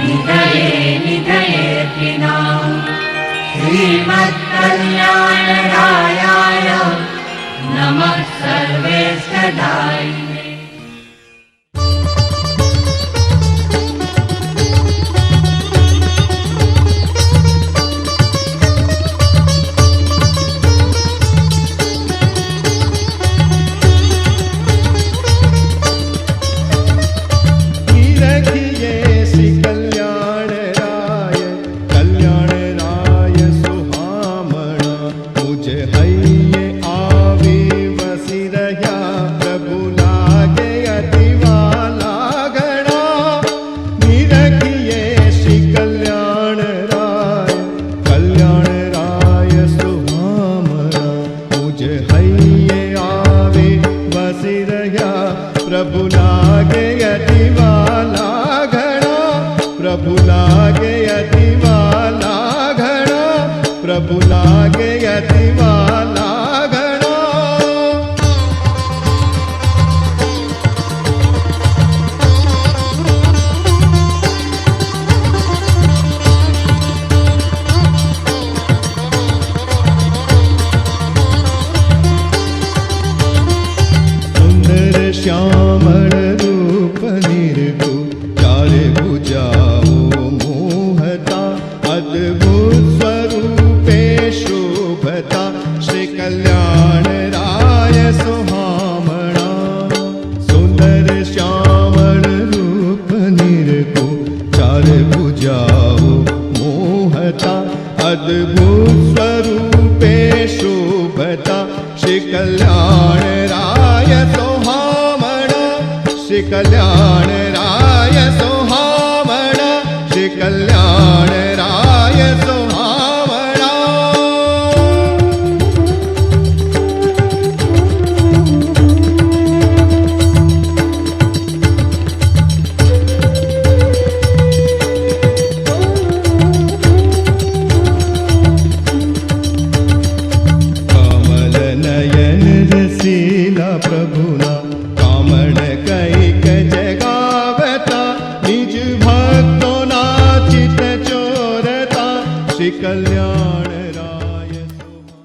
निधये निधयेतिनां श्रीमत्कल्याणरायाय नमः सर्वेष्टदायिने। प्रभु लागे अतिवाला घड़ा, प्रभु लागे अतिवाला घड़ा, प्रभु लागे अतिवाला घड़ा। सुंदर श्यामल रूप निर्गु चारे भुजाओ मोहता, अद्भुत स्वरूपे शोभता श्री कल्याण राय सुहामणा। सुंदर श्यामल रूप निर्गु चारे भुजाओ मोहता, अद्भुत स्वरूपे शोभता श्री कल्याण राय सुहामणा, श्री कल्याण राय सुहामणा, श्री कल्याण राय सुहामणा। कमल नयन रसीला प्रभुना, कामण कैक जगावता, निज भक्तों नाचित चोरता श्री कल्याण राय सुहामणा।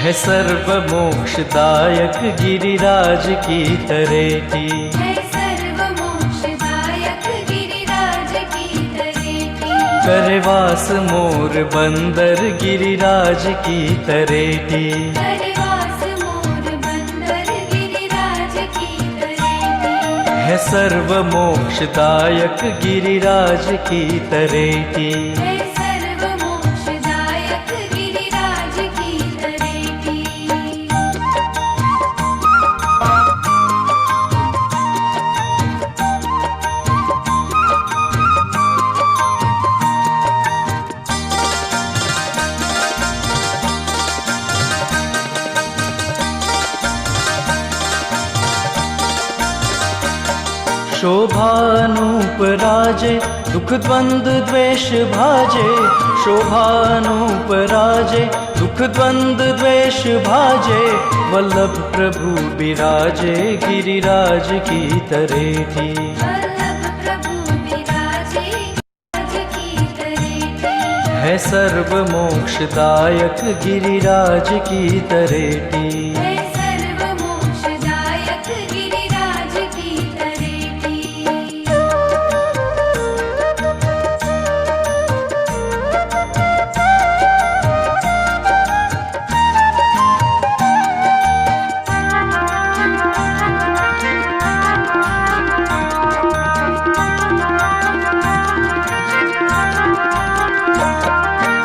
है सर्व मोक्षदायक गिरिराज की तरेटी, है सर्व मोक्षदायक गिरिराज की तरेटी। करे वास मोर बंदर गिरिराज की तरेटी, करे वास मोर बंदर गिरिराज की तरेटी। है सर्व मोक्षदायक गिरिराज की तरेटी। है सर्व मोक्षदायक गिरिराज की तरेटी। शोभानूप राजे दुख द्वंद्व द्वेष भाजे, शोभानूप राजे दुख द्वंद्व द्वेष भाजे। वल्लभ प्रभु विराजे गिरिराज की तरेटी, वल्लभ प्रभु विराजे गिरिराज की तरेटी। है सर्व मोक्षदायक गिरिराज की तरेटी। है सर्व मोक्षदायक गिरिराज की तरेटी।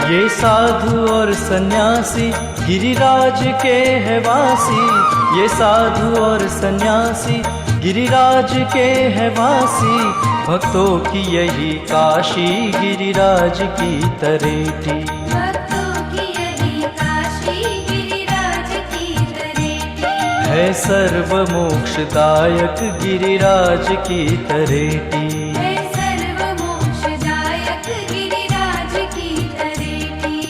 ये साधु और सन्यासी गिरिराज के है वासी, ये साधु और सन्यासी गिरिराज के है वासी। भक्तों की यही काशी गिरिराज की तरेटी, भक्तों की यही काशी गिरिराज की तरेटी। है सर्व मोक्षदायक गिरिराज की तरेटी। है सर्व मोक्षदायक गिरिराज की तरेटी।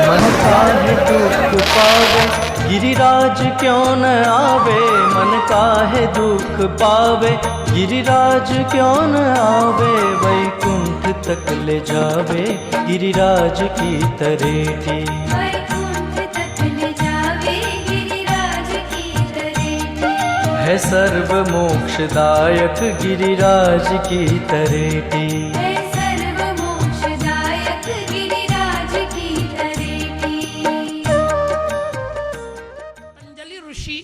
मन काहे दुख पावे गिरिराज क्यों न आवे, मन काहे दुख पावे गिरिराज क्यों न आवे। वैकुंठ तक ले जावे गिरिराज की तरेटी, वैकुंठ तक ले जावे गिरिराज की तरेटी। है सर्व मोक्षदायक गिरिराज की तरेटी। है सर्व मोक्षदायक गिरिराज की तरेटी। पतंजलि ऋषि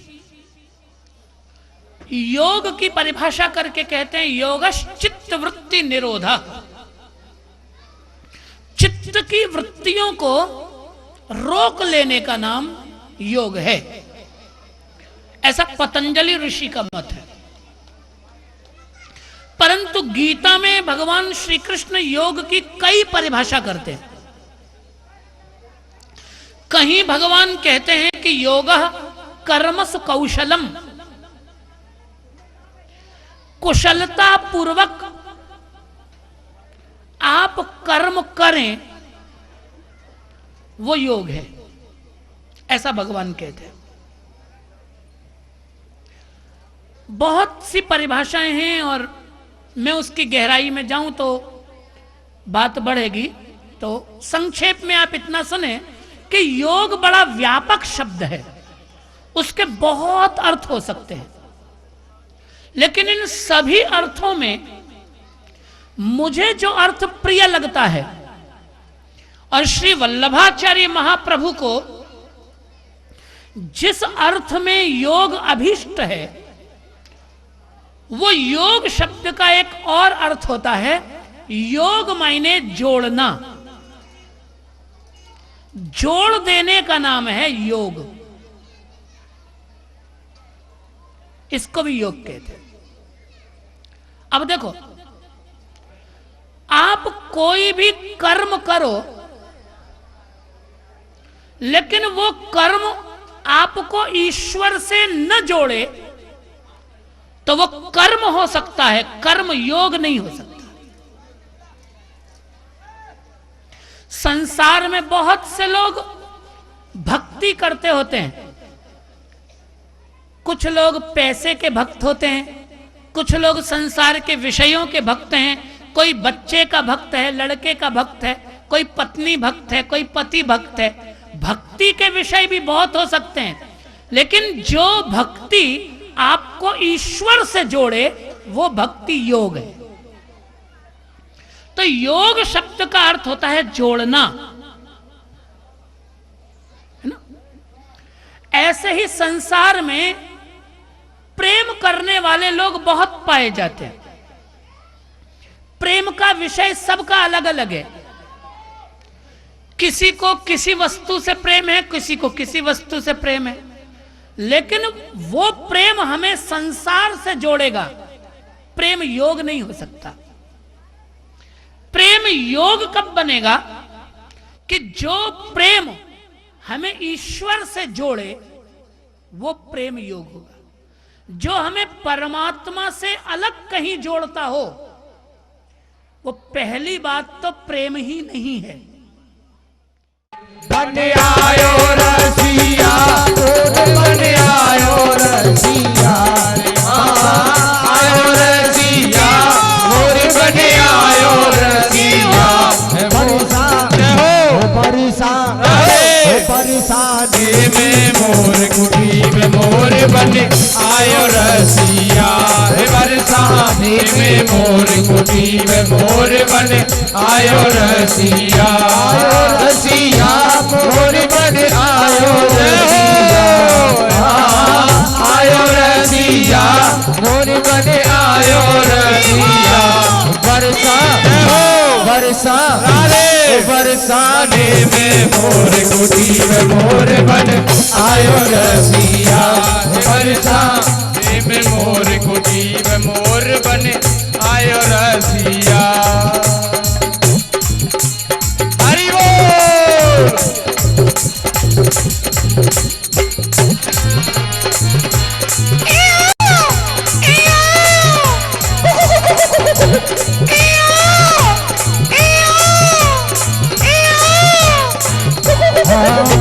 योग की परिभाषा करके कहते हैं योगश्चित्त वृत्ति निरोधा। चित्त की वृत्तियों को रोक लेने का नाम योग है, ऐसा पतंजलि ऋषि का मत है। परंतु गीता में भगवान श्री कृष्ण योग की कई परिभाषा करते हैं। कहीं भगवान कहते हैं कि योगः कर्मसु कौशलम, कुशलता पूर्वक आप कर्म करें वो योग है, ऐसा भगवान कहते हैं। बहुत सी परिभाषाएं हैं और मैं उसकी गहराई में जाऊं तो बात बढ़ेगी। तो संक्षेप में आप इतना सुने कि योग बड़ा व्यापक शब्द है, उसके बहुत अर्थ हो सकते हैं, लेकिन इन सभी अर्थों में मुझे जो अर्थ प्रिय लगता है और श्री वल्लभाचार्य महाप्रभु को जिस अर्थ में योग अभीष्ट है, वो योग शब्द का एक और अर्थ होता है। योग मायने जोड़ना, जोड़ देने का नाम है योग। इसको भी योग कहते हैं। अब देखो, आप कोई भी कर्म करो, लेकिन वो कर्म आपको ईश्वर से न जोड़े तो वो कर्म हो सकता है, कर्म योग नहीं हो सकता। संसार में बहुत से लोग भक्ति करते होते हैं। कुछ लोग पैसे के भक्त होते हैं, कुछ लोग संसार के विषयों के भक्त हैं, कोई बच्चे का भक्त है, लड़के का भक्त है, कोई पत्नी भक्त है, कोई पति भक्त है। भक्ति के विषय भी बहुत हो सकते हैं, लेकिन जो भक्ति आपको ईश्वर से जोड़े वो भक्ति योग है। तो योग शब्द का अर्थ होता है जोड़ना, है ना। ऐसे ही संसार में प्रेम करने वाले लोग बहुत पाए जाते हैं। प्रेम का विषय सबका अलग अलग है। किसी को किसी वस्तु से प्रेम है, किसी को किसी वस्तु से प्रेम है, लेकिन वो प्रेम हमें संसार से जोड़ेगा। प्रेम योग नहीं हो सकता। प्रेम योग कब बनेगा कि जो प्रेम हमें ईश्वर से जोड़े वो प्रेम योग होगा। जो हमें परमात्मा से अलग कहीं जोड़ता हो वो पहली बात तो प्रेम ही नहीं है। बन आयो रसिया, बन आयो रसिया, आयो रसिया, मोर बन आयो रसिया। परिसाने में मोर कुटी में मोर बन आयो रसिया। बरसाने में मोर कुटी में मोर बन आयो रसिया। रसिया मोर बन आयो रसिया, आयो रसिया, मोर बन आयो रसिया। बरसा बरसा बरसाने में मोर कुटी में मोर बन आयो रसिया। बरसाने में मोर कुटी में मोर बन आयो रसिया। हरि बोल।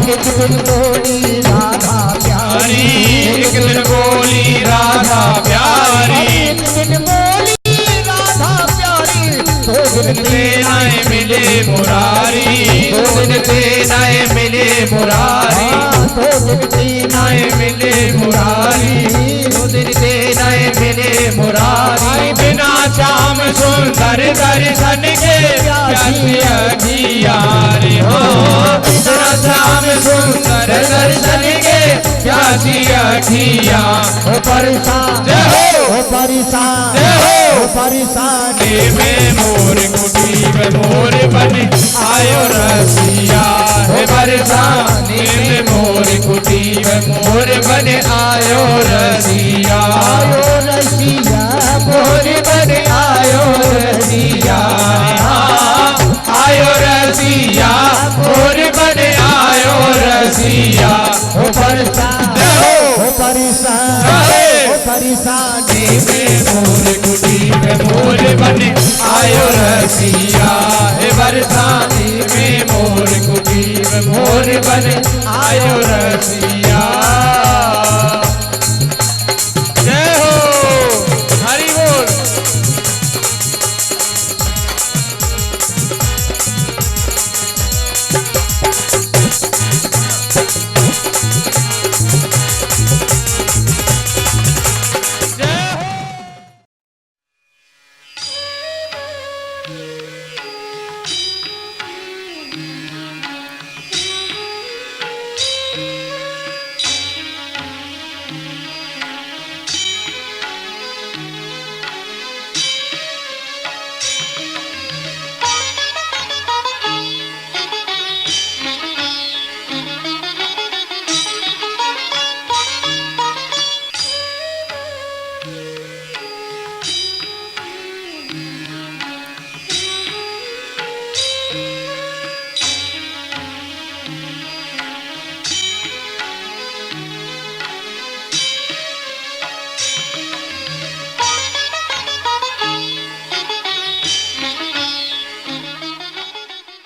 एक दिन बोली राधा प्यारी, एक दिन बोली राधा प्यारी, एक दिन बोली राधा प्यारी। दो दिन तेनाए मिले मुरारी, दो दिन तेनाए मिले मुरारी, दो दिन तेनाए मिले मुरारी, दो दिन तेनाए मिले मुरारी। बिना श्याम सुंदर दर्शन के प्यासी अखिया रे हो। बिना श्याम सुंदर दर्शन के प्यासी अखिया। ओ परिसान ओ परिसान ओ परिसाने में मोर कुटी में मोर बन आयो रसिया। बरसाने में मोर कुटी में मोर बन आयो रसिया। आयो रसिया मोर बन आयो रसिया। आयो रसिया मोर बन आयो रसिया। ओ परिसान ओ परिसाने में मोर कुटी में मोर बन आयो रसिया। बरसाने में मोर कुटी में मोर बन आयो रसिया।